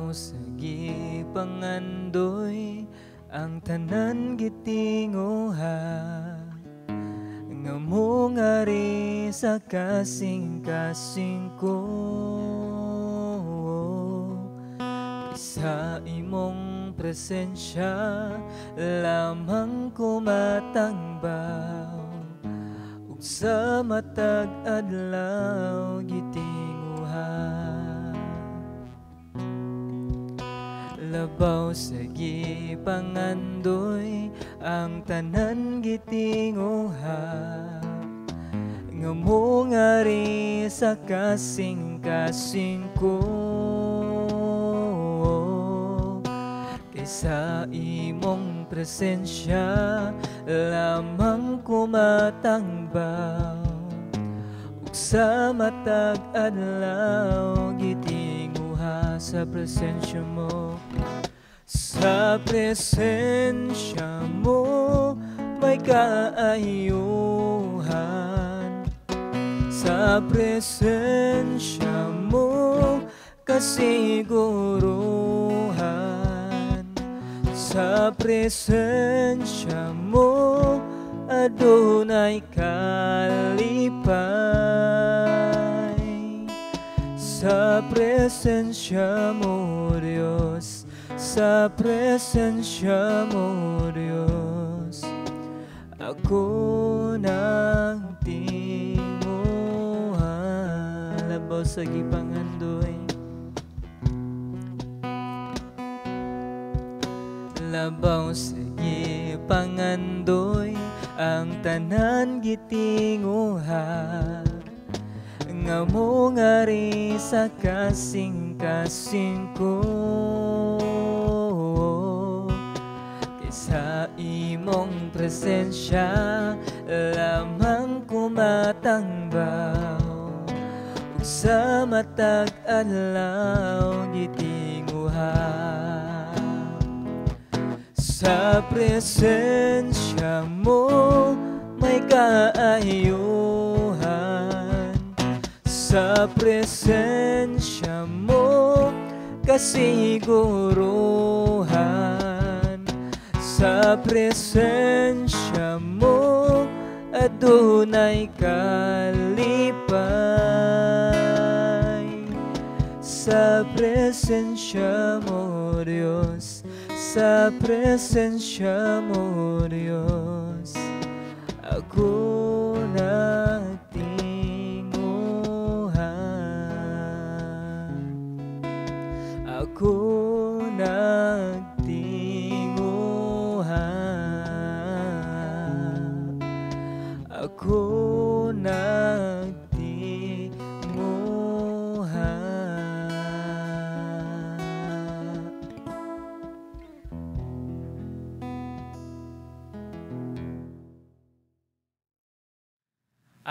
Labaw sa gipangandoy ang tanan gitinguha, nga mo ngari sa kasing-kasing ko. Sa imong presensya lamang ko matangbaw, ug sa matag adlaw gitinguha. Labaw sa gipangandoy ang tanan gitinguha, nga mo ngari sa kasing-kasing ko. Kaysa imong presensya lamang ko matangbaw, ug sa matag adlaw gitinguha. Sa presensya mo, sa presensya mo may kaayuhan. Sa presensya mo kasiguruhan. Sa presensya mo adunay kalipay. Sa presensya mo, Diyos, sa presensya mo, Diyos, ako nang tinguha. Labaw sa gipangandoy, labaw sa gipangandoy ang tanan gitinguha, nga mo ngari sa kasing-kasing ko. Kaysa imong presensya lamang ko matangbaw, ug sa matag adlaw gitinguha. Sa presensya mo may kaayuhan. Sa presensya mo kasiguruhan. Sa presensya mo adunay kalipay. Sa presensya mo, Diyos, sa presensya mo, Diyos, ako nagtinguha. Ako nagtinguha. Ako nagtinguha.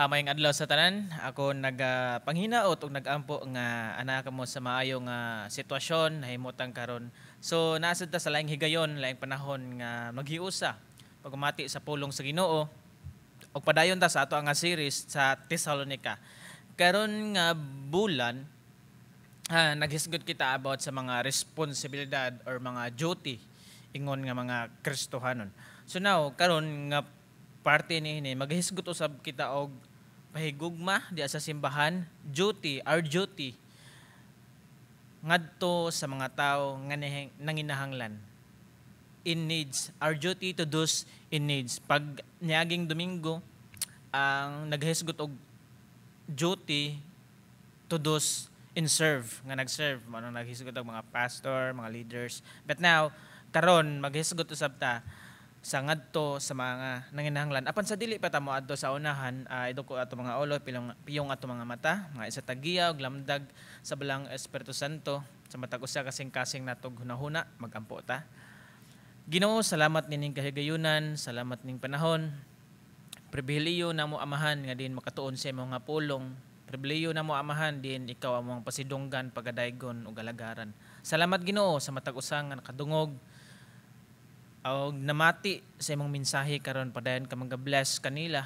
Mayong adlaw sa tanan, ako nagpanghinaot ug nagampo nga ana kamo sa maayo nga sitwasyon nahimutang karon. So naasad ta sa laing higayon, laing panahon nga maghiusa pagmati sa pulong sa Ginoo ug padayon ta sa ato nga series sa Thessalonica. Karon nga bulan naghisgot kita about sa mga responsibilidad or mga duty ingon nga mga Kristohanon. So now karon nga parte ni maghisgot usab kita og pahigugma di sa simbahan, duty, our duty ngadto sa mga tawo nga nanginahanglan, in needs, our duty to those in needs. Pag niaging Domingo ang naghisgot og duty to those in serve nga nagserve, manang naghisgot og mga pastor, mga leaders. But now karon maghisgot usab ta sa ngadto sa mga nanginahanglan apan sa dili pa ta moadto sa unahan. Iduko ato mga ulo, piyong ato mga mata, mga isa tagiya og lamdag sa balang Espiritu Santo sa matag usa kasing-kasing natog hunahuna. Magampo ta. Ginoo, salamat nining kahigayunan, salamat ning panahon. Pribilehiyo namo amahan nga din makatuon sa imong nga pulong. Pribilehiyo namo amahan din ikaw among pasidunggan, pagadaygon ug galagaran. Salamat Ginoo sa matag usa nga nakadungog og namati sa imong mensahe karon. Padayon ka mag-bless kanila,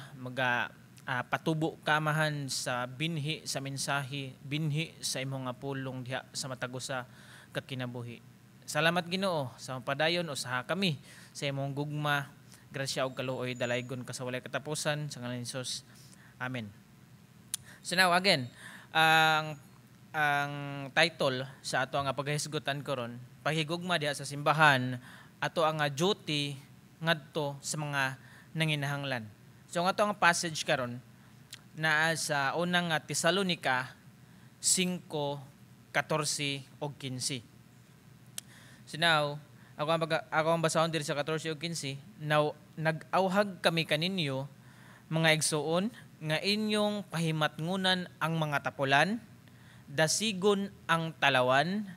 patubo ka amahan sa binhi sa mensahe, binhi sa imong nga pulong diha sa matag usa kat kinabuhi. Salamat Ginoo sa padayon usaha kami sa imong gugma, grasya ug kaluoy dalaygon ka sa walay katapusan sa ngalan ni Hesus. Amen. So now again, ang title sa ato nga paghisgutan karon, paghigugma diha sa simbahan, ato ang duty ngadto sa mga nanginahanglan. So ang ato ang passage karon naa sa unang Tesalonica 5:14 ug 15. So now, ako ang basahon diri sa 14 ug 15, now nag-awhag kami kaninyo mga igsuon nga inyong pahimatngunan ang mga tapulan, dasigon ang talawan,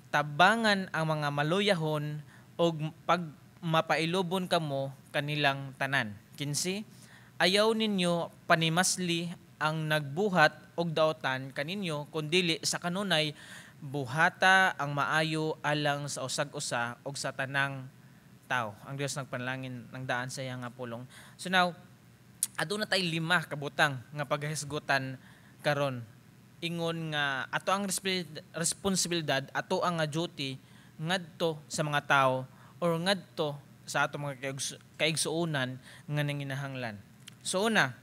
tabangan ang mga maluyahon ug pag mapailubon kamo kanilang tanan. 15, ayaw ninyo panimasli ang nagbuhat og daotan kaninyo kundili sa kanunay buhata ang maayo alang sa usag-usa og sa tanang tao. Ang Dios nagpanalangin ng daan sa iyang pulong. So now, aduna tay 5 kabutang nga paghisgutan karon. Ingon nga ato ang responsibilidad, ato ang duty ngadto sa mga tao or ngadto sa ato mga kaigsuonan nga nanginahanglan. So una,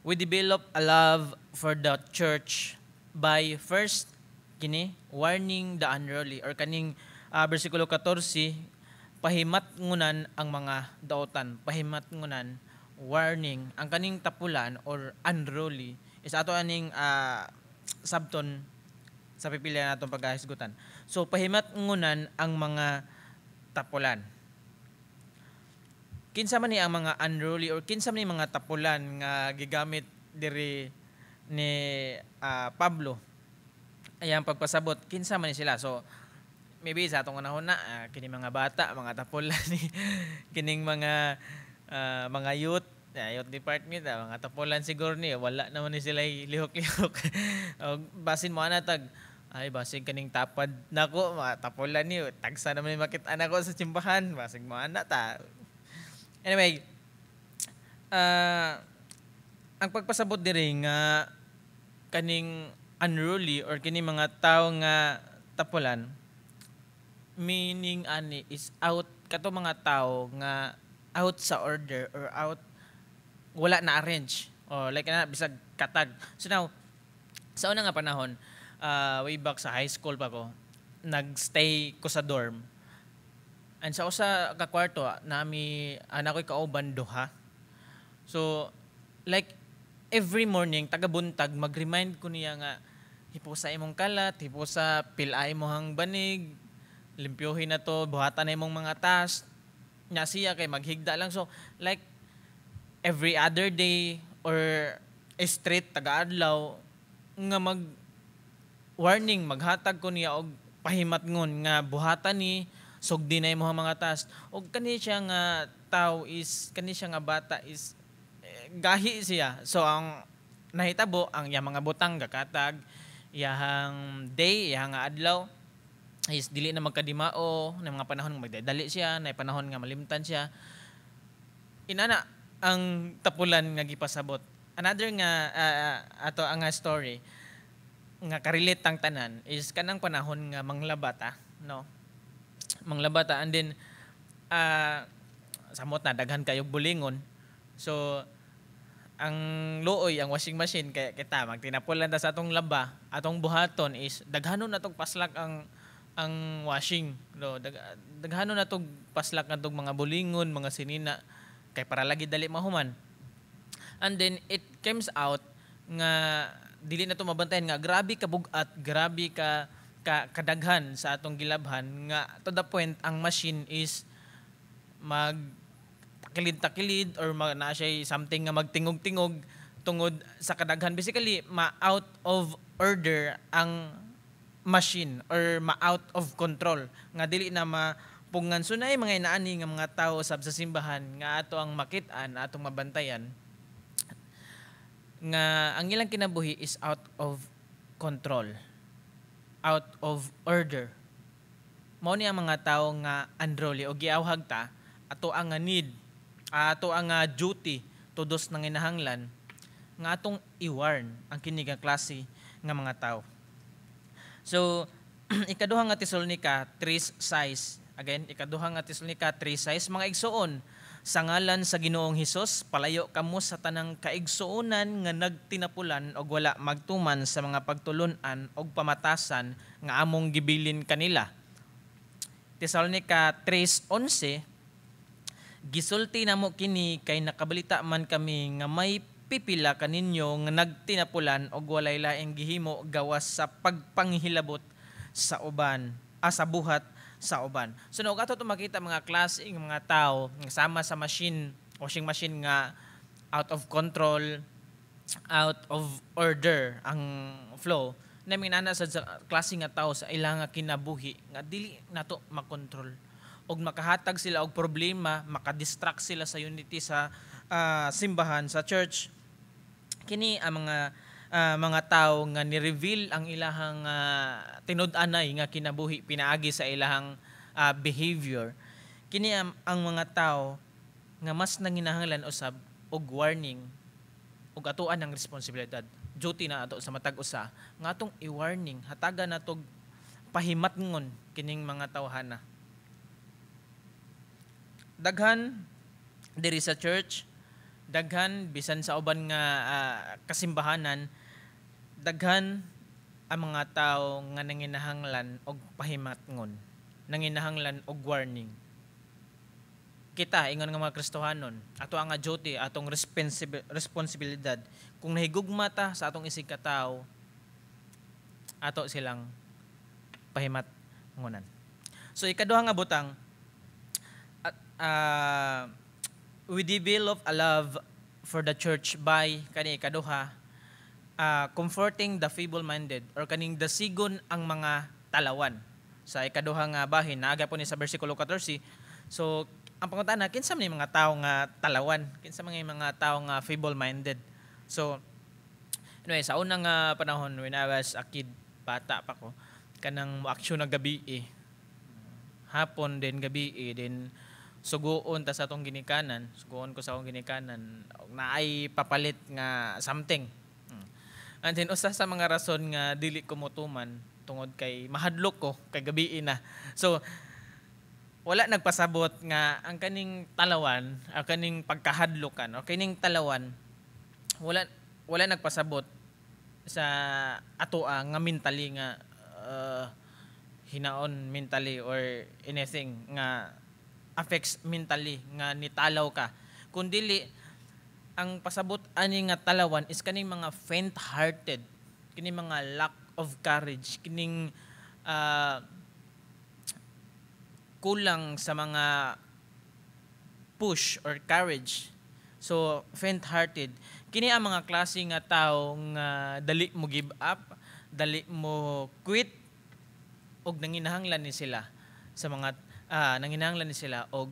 we develop a love for the church by first warning the unruly, or kaning bersikulo 14, pahimatngunan ang mga daotan, pahimatngunan, warning ang kaning tapulan or unruly is ato aning sabton sa pipilian natong pagkahisgutan. So pahimatngunan ang mga tapulan. Kinsa man ni ang mga unruly or kinsa man ni mga tapulan nga gigamit diri ni Pablo ayang pagpasabot, kinsa man ni sila. So maybe sa atong unahon na kining mga bata, mga tapulan ni kining mga youth department, mga tapulan siguro ni wala naman ni sila lihok-lihok. Basin mo anatag ay basig kaning tapad nako, mga tapulan ni tagsa naman ni makit-an ako sa simbahan, basig mo ana ta. Anyway, ang pagpasabot diri nga kaning unruly or kining mga tao nga tapulan, meaning ani is out kato mga tao nga out sa order or out wala na arrange or like na bisag katag. So now, sa una nga panahon, way back sa high school pa ko, nagstay ko sa dorm. And sa usa ka kwarto nami anak ko'y kauban duha. So like every morning taga-buntag mag-remind ko niya nga hipusa imong kalat, hipusa pilay mo hang banig, limpyohin na to, buhatan na imong mga task. Nya siya kay maghigda lang. So like every other day or straight taga-adlaw nga mag warning, maghatag ko niya og pahimatngon nga buhatan ni sugdi na imong mga task. Og kani siya nga tao is, kani siya nga bata is gahi siya. So ang nahitabo ang iyang mga butang gakatag, iyang day, iyang nga adlaw is dili na magkadimao, na mga panahon magdadali siya, na panahon nga malimtan siya. Inana ang tapulan nga gipasabot. Another nga ato ang story nga karelate tang tanan is kanang panahon nga manglabata, no? Manglabata, and then samot na daghan kayog bulingon. So ang luoy, ang washing machine kay kita magtinapulan ta sa atong laba, atong buhaton is daghanon natong paslak ang washing, no? Daghanon natong paslak natong mga bulingon, mga sinina kay para lagi dali mahuman. And then it comes out nga dili na to mabantayan nga grabe ka bugat, grabe ka kadaghan sa atong gilabhan nga to the point ang machine is mag takilid-takilid or na siya something nga magtingog-tingog tungod sa kadaghan. Basically, ma-out of order ang machine or ma-out of control nga dili na mapungan. So na mga inaani nga mga tao sa simbahan nga ato ang makit-an, atong mabantayan nga ang ilang kinabuhi is out of control, out of order. Mao ni ang mga tao nga unruly o giawhag ta ato ang need, ato ang duty tudos nang inahanglan nga atong i-warn ang kini nga klase nga mga tao. So ikaduha nga Tesalonica 3:6. Again, ikaduha nga Tesalonica 3:6, mga igsoon, sa ngalan sa Ginoong Hesus, palayo kamo sa tanang kaigsuonan nga nagtinapulan og wala magtuman sa mga pagtulon-an og pamatasan nga among gibilin kanila. Tesalonica 3:11, gisulti namo kini kay nakabalita man kami nga may pipila kaninyo nga nagtinapulan og walay laing gihimo gawas sa pagpanghilabot sa uban, sa buhat sa uban. So no ato makita mga klaseng mga tao nga sama sa washing machine nga out of control, out of order ang flow. Namin ana sa klase nga tao sa ilang nga kinabuhi nga dili nato makontrol. Og makahatag sila og problema, makadistract sila sa unity sa simbahan, sa church. Kini ang mga tao nga ni-reveal ang ilahang tinud-anay nga kinabuhi pinaagi sa ilahang behavior. Kini ang mga tao nga mas nanginahanglan usab og warning og atuan ng responsibilidad. Duty na ato sa matag usa nga atong i-warning, hatagan natog pahimatngon kining mga tawhana. Daghan diri sa church, daghan bisan sa uban nga kasimbahanan, daghan ang mga tao nga nanginahanglan og pahimatngon, nanginahanglan og warning. Kita ingon nga mga Kristohanon, ato ang duty, atong responsibilidad. Kung nahigugma ta sa atong isig ka tawo, ato silang pahimatngonan. So ikaduha nga butang, we develop a love for the church by kani ikaduha, comforting the feeble-minded or kaning dasigon ang mga talawan. Sa ikaduha nga bahin naaga po ni sa bersikulo 14. So ang pangutana, kinsa man mga tao nga talawan, kinsa man mga tao nga feeble-minded. So anyway, sa unang panahon when I was a kid, bata pa ko, kanang mo-aksyon na gabi hapon din gabi din suguon ta sa atong ginikanan, suguon ko sa akong ginikanan, naay papalit nga something. And then usa sa mga rason nga dili ko motuman tungod kay mahadlok ko kay gabi na. So wala nagpasabot nga ang kaning talawan, ang kaning pagkahadlokan o kaning talawan wala nagpasabot sa atoa nga mentally nga hinaon mentally or anything nga affects mentally nga nitalaw ka. Kundili ang pasabot ani nga talawan is kaning mga faint-hearted, kining mga lack of courage, kining kulang sa mga push or courage. So faint-hearted, kini ang mga klase nga tao nga dali mo give up, dali mo quit, og nanginahanglan ni sila sa mga nanginahanglan ni sila og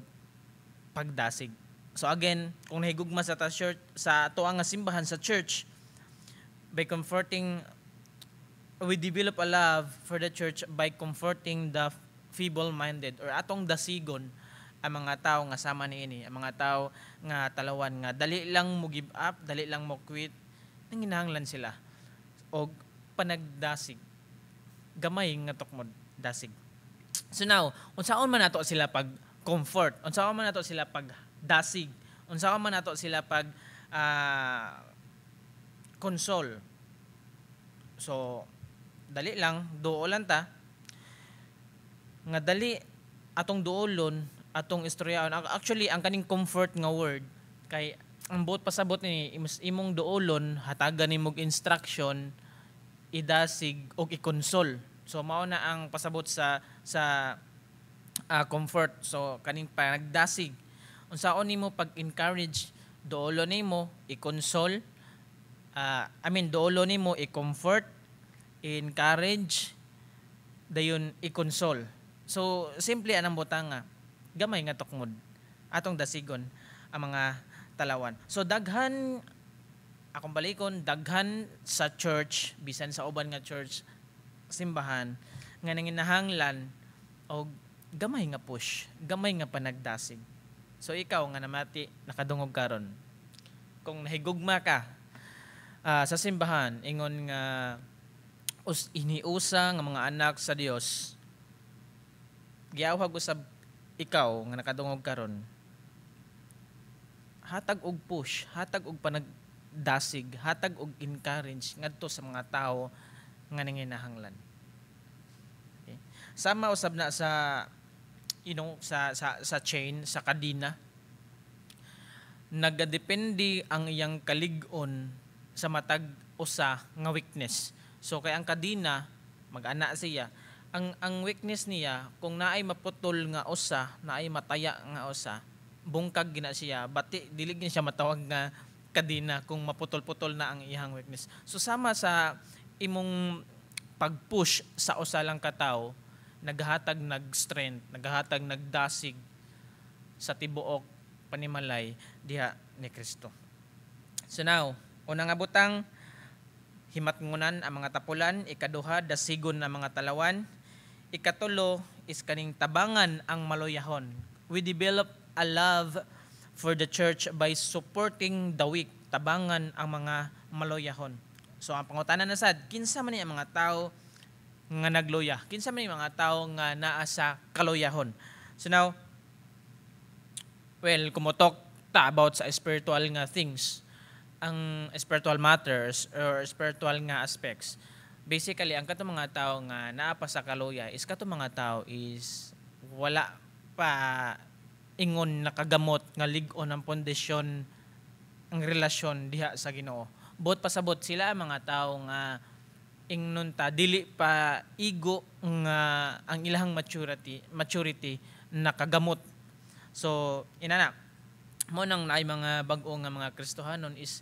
pagdasig. So again, kung nahigugma sa church, sa ato nga simbahan sa church, by comforting, we develop a love for the church by comforting the feeble-minded or atong dasigon ang mga tao nga sama niini, ang mga tao nga talawan nga dali lang mo give up, dali lang mo quit, nanginahanglan sila og panagdasig, gamay nga tukmod dasig. So now, unsaon man nato sila pag comfort, unsaon man nato sila pag dasig, unsaon man nato sila pag console. So dali lang, duolan ta nga dali atong duolon, atong istoryaon. Actually ang kaning comfort nga word kay ang buot pasabot ni imong duolon, hatagan nimog instruction, idasig og i-console. So mao na ang pasabot sa comfort. So kaning panagdasig, unsaon nimo pag-encourage, duolon nimo i-console, duolon nimo i-comfort, encourage, dayon i-console. So simple anang butang nga gamay nga tukmod atong dasigon ang mga talawan. So daghan, akong balikon, daghan sa church, bisan sa uban nga church, simbahan, nga nanginahanglan o gamay nga push, gamay nga panagdasig. So ikaw nga namati, nakadungog karon, kung nahigugma ka sa simbahan, ingon nga iniusa nga mga anak sa Dios, giawhag usab ikaw nga nakadungog karon, hatag og push, hatag og panagdasig, hatag og encourage ngadto sa mga tao nga nanginahanglan. Okay. Sama usab na sa sa chain, sa kadina, nagadepende ang iyang kalig-on sa matag usa nga weakness. So kay ang kadina mag-ana siya, ang weakness niya kung naay maputol nga usa, naay mataya nga usa, bungkag gina siya, bati dili gina siya matawag nga kadina kung maputol-putol na ang iyang weakness. So sama sa imong pag-push sa usa lang ka tawo, naghatag nag-strength, naghatag nagdasig sa tibuok panimalay diha ni Kristo. So now, unang nga butang, himatngunan ang mga tapulan. Ikaduha, dasigon ang mga talawan. Ikatulo is kaning tabangan ang maluyahon. We develop a love for the church by supporting the weak. Tabangan ang mga maluyahon. So ang pangutanan na sad, kinsa man ni ang mga tao nga nagloya? Kinsa man ni mga tao nga naa sa kaluyahon? So now, well, kumutok ta about sa spiritual nga things, ang spiritual matters or spiritual nga aspects. Basically, ang kato mga tao nga naa pa sa kaluya is kato mga tao is wala pa ingon nakagamot nga lig-on ang pundasyon ang relasyon diha sa Ginoo. Bot pasabot sila ang mga tao nga ingnon ta dili pa igo nga ang ilahang maturity nakagamot. So inana mo nang naay mga bag-o nga mga Kristohanon is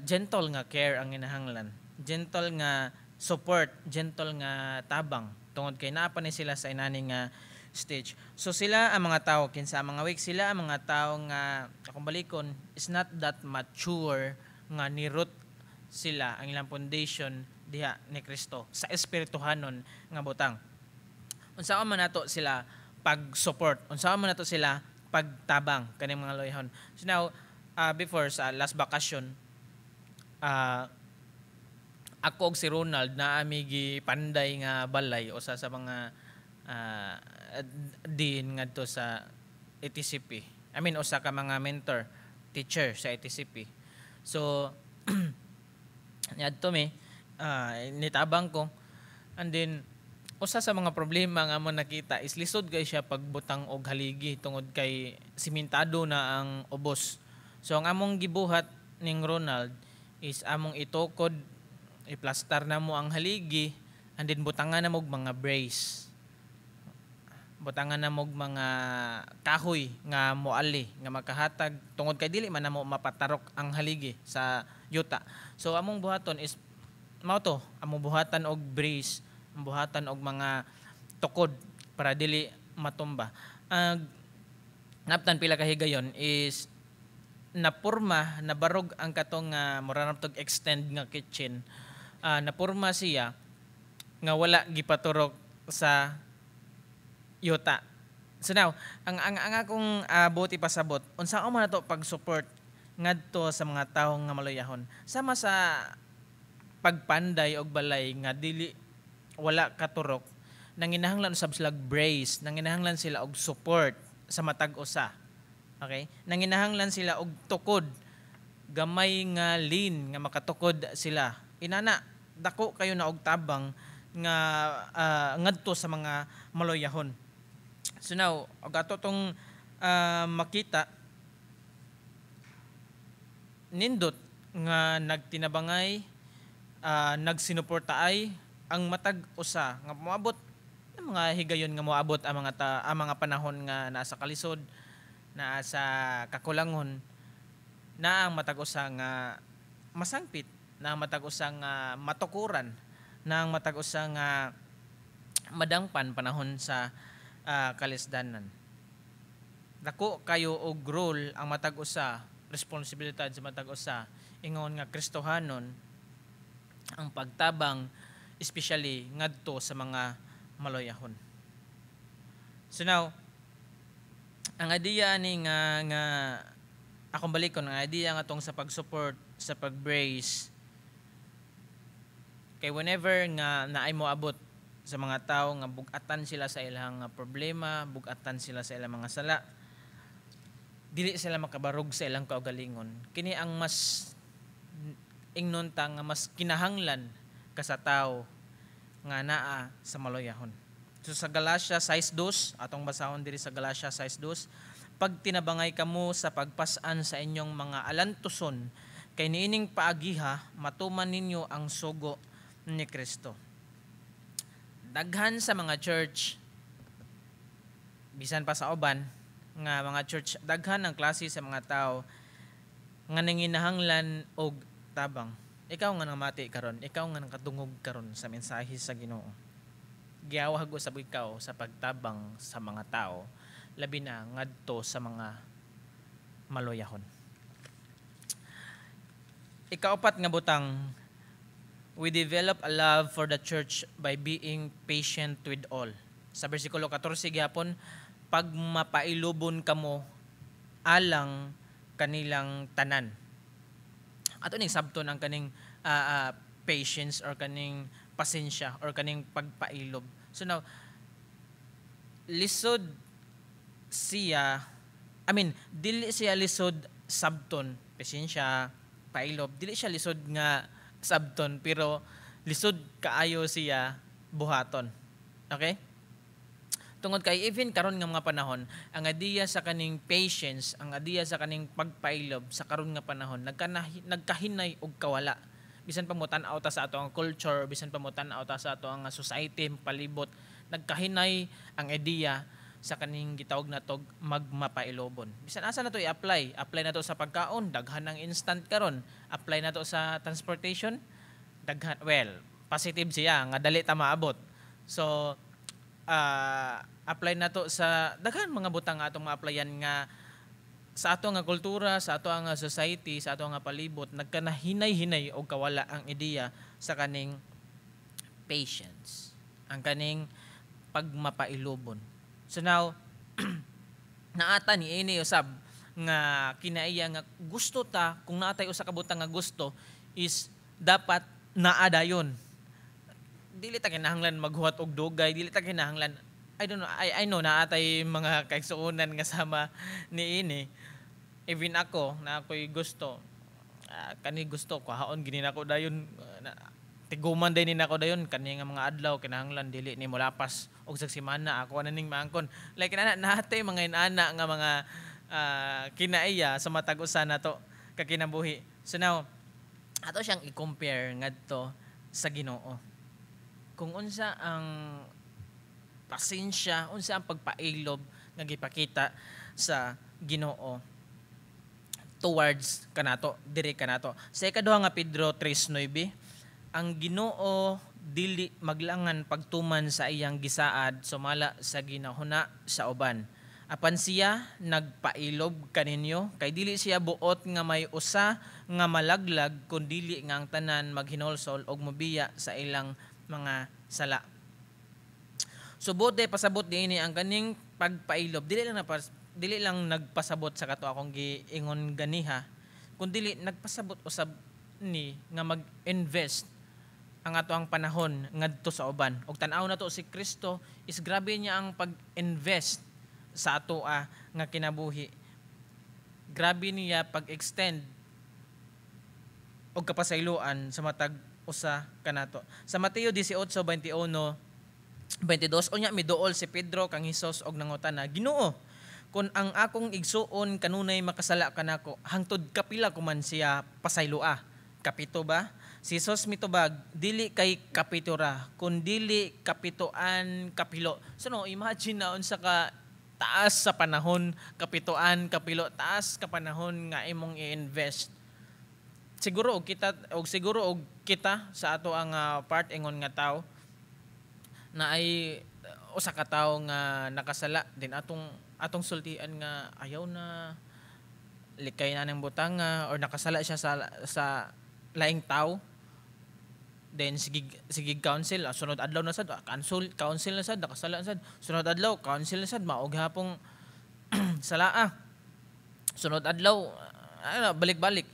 gentle nga care ang kinahanglan, gentle nga support, gentle nga tabang tungod kay naa pa ni sila sa inani nga stage. So sila ang mga tao kinsa ang mga weak, sila ang mga tao nga akong balikon is not that mature nga ni-root sila ang ilang foundation diha ni Kristo sa espirituhanon nga butang. Unsa man nato sila pag-support, unsa man nato sila pagtabang kaning mga loyahon. So now, before sa last vacation, ako og si Ronald na amigi panday nga balay o sa mga din ngadto sa ETCP. I mean usa ka mga mentor, teacher sa ETCP. So niadto mi nitabang ko, and then usa sa mga problema nga mo nakita is lisod kay siya pagbutang og haligi tungod kay simentado na ang ubos. So ang among gibuhat ning Ronald is among itukod, iplastar na mo ang haligi, and then butangan na mo og mga brace. Butangan na mo og mga kahoy nga moali nga makahatag tungod kay dili man na mo mapatarok ang haligi sa yuta. So among buhaton is mao to, among buhatan og brace, buhatan og mga tukod para dili matumba. Naptan pila ka higayon is napurma, nabarog ang katong moranap tog extend nga kitchen. Napurma siya nga wala gipaturok sa yuta. So now, ang akong buti pasabot, unsa man nato pag-support ngadto sa mga tawo nga maluyahon. Sama sa pagpanday og balay nga dili wala katurok, nanginahanglan usab sila brace, nanginahanglan sila og support sa matag usa. Okay? Nanginahanglan sila og tukod, gamay nga lean nga makatukod sila. Inana dako kayo na og tabang nga ngadto sa mga maluyahon. So now, og ato tong makita nindot nga nagtinabangay, nagsinuportaay ang matag usa nga moabot ng mga higayon nga moabot ang mga panahon nga nasa kalisod, naa sa kakulangon, na ang matag usa nga masangpit, na ang matag usa nga matukuran, na ang matag usa nga madangpan panahon sa kalisdanan. Dako kayo og role ang matag usa, responsibilidad sa matag usa, ingon nga Kristohanon ang pagtabang especially ngadto sa mga maluyahon. So now, ang idea ni nga akong balikon, ang idea nga tong sa pag-support, sa pag-brace, Kay whenever nga naay mo abot sa mga tao nga bugatan sila sa ilang problema, bugatan sila sa ilang mga sala, dili sila makabarog sa ilang kaugalingon. Kini ang mas ingnon ta nga mas kinahanglan ka sa tao nga naa sa maloyahon. So sa Galatia 6:2, atong basahon diri sa Galatia 6:2, pag tinabangay kamo sa pagpasan sa inyong mga alantuson, kay niining paagiha matuman ninyo ang sugo ni Kristo. Daghan sa mga church, bisan pa sa uban nga mga church, daghan ang klase sa mga tao nga nanginahanglan og tabang. Ikaw nga namati karon, ikaw nga nakatungog karon sa mensahe sa Ginoo. Giyawag usab ikaw sa pagtabang sa mga tao, labi na ngadto sa mga maloyahon. Ikaapat nga butang, we develop a love for the church by being patient with all. Sa bersikulo 14 gihapon, pag mapailubon kamo alang kanilang tanan. Ato ning sabton ang kaning patience or kaning pasensya or kaning pagpailob. So now, lisod siya, dili siya lisod sabton, pasensya, pailob. Dili siya lisod nga sabton, pero lisod kaayo siya buhaton. Okay? Tungod kay even karon nga mga panahon, ang adiya sa kaning patience, ang adiya sa kaning pagpailob sa karon nga panahon, nagkahinay og kawala. Bisan pa mo tan-aw ta sa ato ang culture, bisan pa mo tan-aw ta sa ato ang society palibot, nagkahinay ang ideya sa kaning gitawag natog magmapailobon. Bisan asa na to i-apply? Apply na to sa pagkaon, daghan ng instant karon. Apply na to sa transportation, daghan, well, positive siya nga dali ta maabot. So apply na to sa daghan mga butang nga atong ma-applyan nga sa ato nga kultura, sa ato nga society, sa ato nga palibot, nagkanahinay-hinay og kawala ang ideya sa kaning patience, ang kaning pagmapailobon. So now, naata ni ini usab nga kinaiya nga gusto ta, kung naatay usa ka butang nga gusto is dapat naadayon. Dili ta kinahanglan maghuwat og dugay, dili ta kinahanglan I know naatay mga kaigsuonan nga sama ni ini. Even ako na ako'y gusto kani gusto ko haon gini nako dayon tiguman day ni nako dayon kani nga mga adlaw kinahanglan dili ni molapas og sa semana ako ning maangkon like naatay mga inana nga mga kinaiya sa matag usa nato ka kinabuhi. So now ato siyang i-compare ngadto sa Ginoo. Kung unsa ang pasensya, unsa ang pagpailob nga gipakita sa Ginoo towards kanato, diri kanato. Sa ikaduha nga Pedro 3:9, ang Ginoo dili maglangan pagtuman sa iyang gisaad sumala sa ginahuna sa uban. Apan siya nagpailob kaninyo kay dili siya buot nga may usa nga malaglag kun dili nga ang tanan maghinulsol og mobiya sa ilang mga sala. Subot day pasabot niini ang kaning pagpailob dili lang nagpasabot sa kato akong giingon ganiha kundi nagpasabot usab ni nga mag-invest ang ato ang panahon ngadto sa uban. Og tan-aw na to si Kristo is grabe niya ang pag-invest sa ato nga kinabuhi. Grabe niya pag-extend og kapasayloan sa matag usa kanato. Sa Mateo 18:21-22 unya miduol si Pedro kang Hesus og nangutana, Ginoo, kun ang akong igsuon kanunay makasala kanako, hangtod kapila ko man siya pasayloa? Kapito ba? Si Hesus mitubag, dili kay kapitura, kun dili kapituan kapilo. So no, imagine na unsa ka taas sa panahon, kapituan kapilo, taas ka panahon nga imong i-invest. Siguro og kita sa ato ang part ingon nga tao na ay usa ka tawo nga nakasala din atong sultian nga ayaw na likay na ng butanga or nakasala siya sa laing tao, then sige counsel sunod adlaw na sad counsel na sad nakasala na sad, sunod adlaw counsel na sad maog hapong salaa, sunod adlaw balik-balik.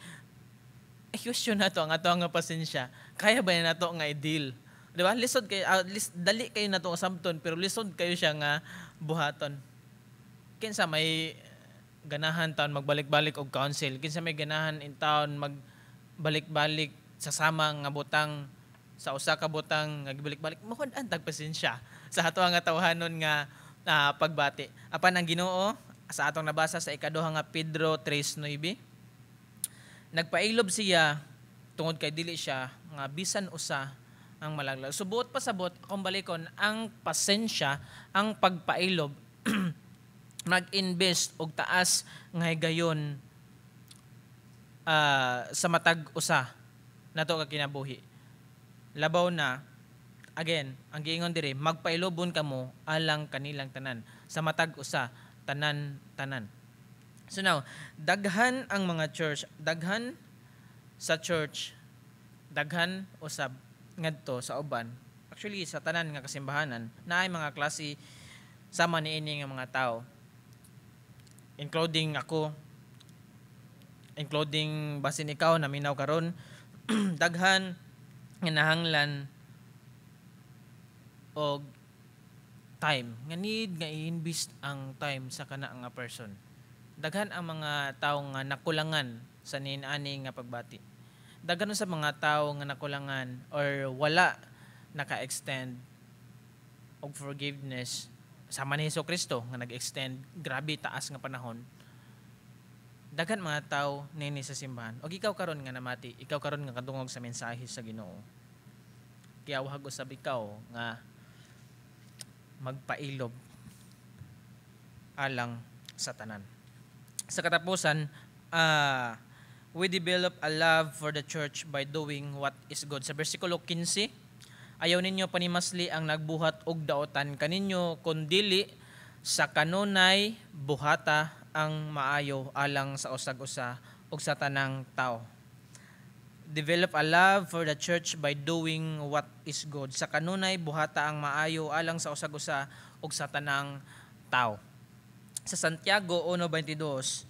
i-question nato ang ato nga pasensya. Kaya ba na nato nga i-deal? Di ba? Lisod kayo, dali kayo nato nga sabton, pero lisod kayo siya nga buhaton. Kinsa may ganahan taon magbalik-balik og council, kinsa may ganahan in taon magbalik-balik sa sama nga butang sa usa ka butang nga gibalik-balik mo ang tagpasensya sa ato nga tawhanon nga pagbati. Apan ang Ginoo sa atong nabasa sa ikaduha nga Pedro 3:9, nagpailob siya tungod kay dili siya nga bisan usa ang malaglag. Subuot pasabot kung balikon ang pasensya, ang pagpailob mag-invest og taas nga higayon sa matag usa nato ka kinabuhi. Labaw na again, ang giingon diri magpailobon kamo alang kanilang tanan sa matag usa tanan. So now, daghan ang mga church, daghan sa church, daghan usab ngadto sa uban. Actually sa tanan nga kasimbahanan naay mga klase sama niini nga mga tao. Including ako, including basin ikaw na minaw karon, daghan nga nahanglan og time. Nga need nga i-invest ang time sa kana nga person. Daghan ang mga tao nga nakulangan sa niinani nga pagbati. Daghan sa mga tao nga nakulangan or wala naka-extend og forgiveness sama ni Hesukristo nga nag-extend grabe taas nga panahon. Daghan mga tao nini sa simbahan. Og ikaw karon nga namati, ikaw karon nga kadungog sa mensahe sa Ginoo. Kaya wag usab ikaw nga magpailob alang sa tanan. Sa katapusan, we develop a love for the church by doing what is good. Sa versikulo 15, ayaw ninyo panimasli ang nagbuhat og daotan kaninyo kundili sa kanunay buhata ang maayo alang sa usag-usa ug sa tanang tao. Develop a love for the church by doing what is good. Sa kanunay buhata ang maayo alang sa usag-usa ug sa tanang tao. Sa Santiago 1:22,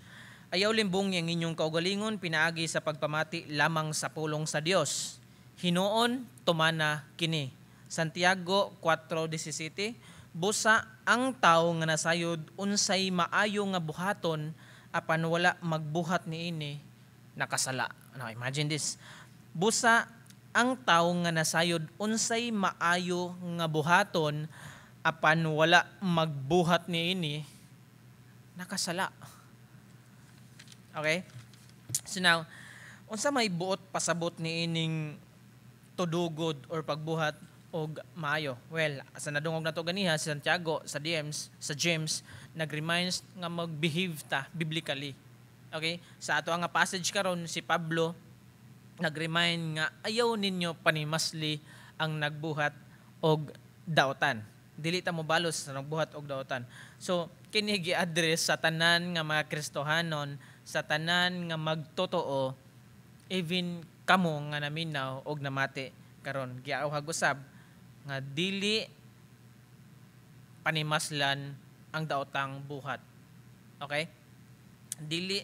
ayaw limbong yang inyong kaugalingon pinaagi sa pagpamati lamang sa pulong sa Dios. Hinuon tumana kini. Santiago 4:17, busa ang tawo nga nasayod unsay maayo nga buhaton apan wala magbuhat niini nakasala. Now imagine this. Busa ang tawo nga nasayod unsay maayo nga buhaton apan wala magbuhat niini nakasala. Okay? So now, unsa may buot pasabot niining tudugod or pagbuhat og maayo? Well, sa nadungog nato ganiha sa Santiago, sa James nag-reminds nga mag-behave ta biblically. Okay? Sa ato nga passage karon si Pablo nag-remind nga ayaw ninyo panimasli ang nagbuhat og daotan. Dili ta mo balos sa nagbuhat og daotan. So kini gi-address sa tanan nga mga Kristohanon, sa tanan nga magtotoo, even kamo nga naminaw og namati karon. Giauhag usab nga dili panimaslan ang daotang buhat. Okay? Dili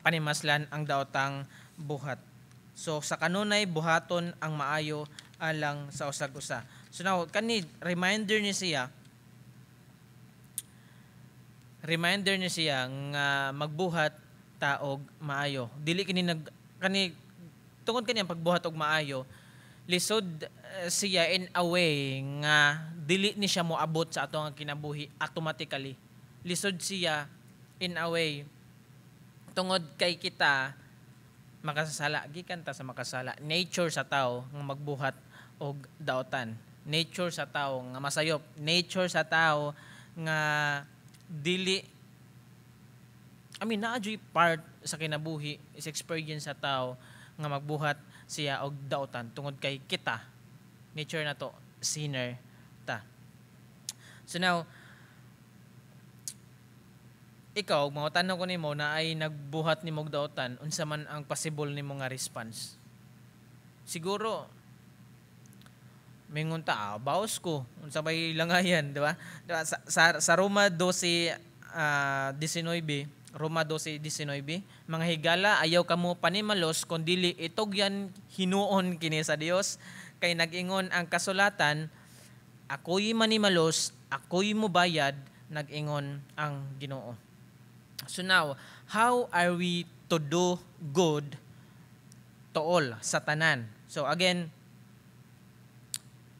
panimaslan ang daotang buhat. So sa kanunay buhaton ang maayo alang sa usag-usa. So now kani reminder ni siya nga magbuhat ta og maayo. Dili kini tungod kani ang pagbuhat og maayo, lisod siya in a way nga dili ni siya moabot sa atong kinabuhi automatically. Lisod siya in a way tungod kay kita makasala, gikan ta sa makasala. Nature sa tao nga magbuhat og daotan. Nature sa tao nga masayop. Nature sa tao nga dili naadyoy part sa kinabuhi is experience sa tao nga magbuhat siya og daotan tungod kay kita. Nature na to, sinner ta. So now, ikaw, mga tanong ko nimo na ay nagbuhat ni mong daotan, unsa man ang possible nimo nga response? Siguro, mingon ta, baos ko, unsa bay langayan, di ba? Sa Roma 12:19, Roma 12:19, mga higala, ayaw kamo panimalos, kundili itog yan hinuon kini sa Dios. Kay nag-ingon ang kasulatan, ako'y manimalos, ako'y mubayad, nag-ingon ang Ginoo. So now, how are we to do good to all, sa tanan? So again,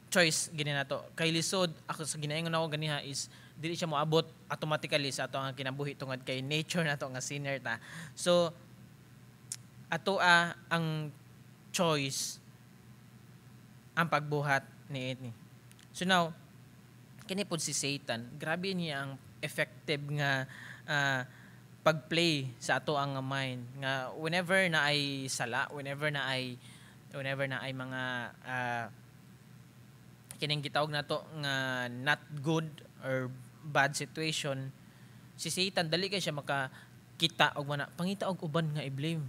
choice gini nato. Kay lisod ako sa ginaingon ako ganiha is dili siya moabot automatically sa ato nga kinabuhi tungod kay nature nato nga sinner ta. So ato ang choice ang pagbuhat ni. So now kini pod si Satan, grabe niya ang effective nga pagplay sa ato ang mind nga whenever na ay sala, whenever na ay mga kining gitawag nato nga not good or bad situation, si Satan dali kay siya makakita og pangita og uban nga i-blame,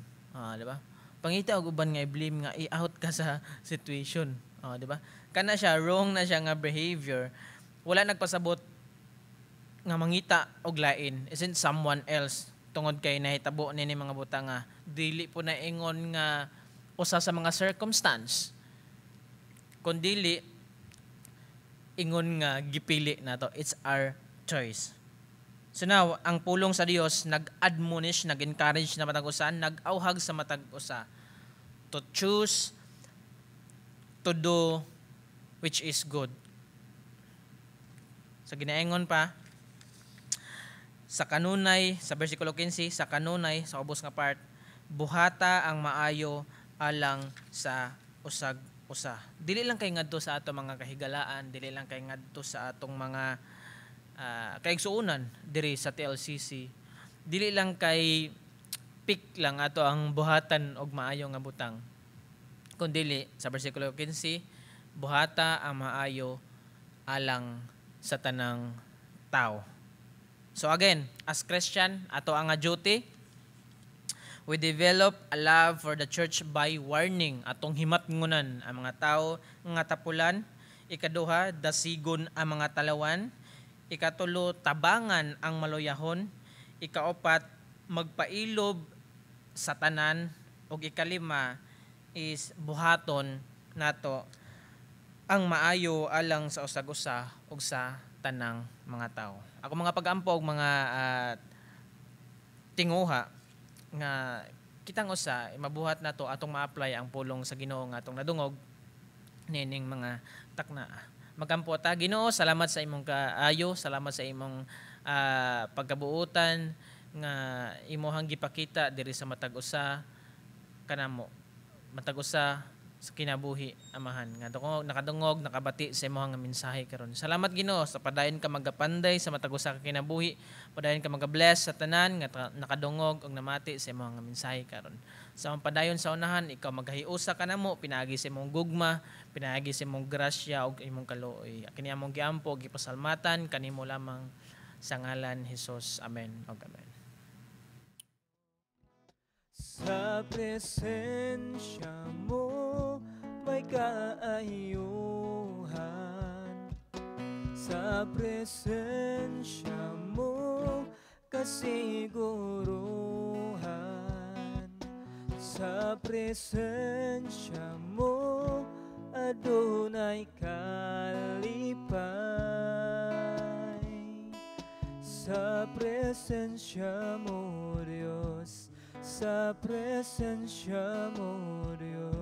di ba? Pangita og uban nga i-blame nga i-out ka sa situation, di ba? Kana siya wrong na siya nga behavior, wala nagpasabot nga mangita og lain isn't someone else tungod kay nahitabo nini mga butang nga dili po na ingon nga usa sa mga circumstance kundili ingon nga gipili nato. It's our choice. So now, ang pulong sa Dios nag-admonish, nag-encourage na matag usa, nag-auhag sa matag usa to choose to do which is good. Sa ginaingon pa sa kanunay, sa bersikulo 15, sa kanunay, sa ubos nga part, buhata ang maayo alang sa usag-usa. Dili lang kay ngadto sa ato mga kahigalaan, dili lang kay ngadto sa atong mga kaigsuunan diri sa TLCC. Dili lang kay pick lang ato ang buhatan og maayo nga butang. Kundi sa bersikulo 15, buhata ang maayo alang sa tanang tao. So again, as Christian, ato ang duty, we develop a love for the church by warning atong himatngunan ang mga tao nga tapulan. Ikaduha, dasigon ang mga talawan. Ikatulo, tabangan ang maluyahon. Ikaapat, magpailob sa tanan. O ikalima is buhaton nato ang maayo alang sa usag-usa ug sa tanang mga tao. Ako mga pag-ampog, mga tinguha nga kitang usa mabuhat nato atong ma-apply ang pulong sa Ginoo nga atong nadungog nining mga takna. Magampo ta. Ginoo, salamat sa imong kaayo, salamat sa imong pagkabuutan nga imuhang gipakita diri sa matag usa kanamo. Matag usa sa kinabuhi, amahan. Nga nakadungog, nakabati sa imong mensahe karon. Salamat Ginoo sa padayon ka magapanday sa matag usa ka kinabuhi. Padayon ka magabless sa tanan nga nakadungog ug namati sa imong mensahe karon. Sa padayon sa unahan, ikaw maghahiusa ka namo, pinaagi sa imong gugma, pinaagi sa imong grasya ug imong kaluoy. Kini among giampo, gipasalmatan kanimo lamang sa ngalan Hesus. Amen. Ug amen. Sa presensya mo may kaayuhan, sa presensya mo kasiguruhan, sa presensya mo adunay kalipay, sa presensya mo Diyos, sa presensya mo Diyos.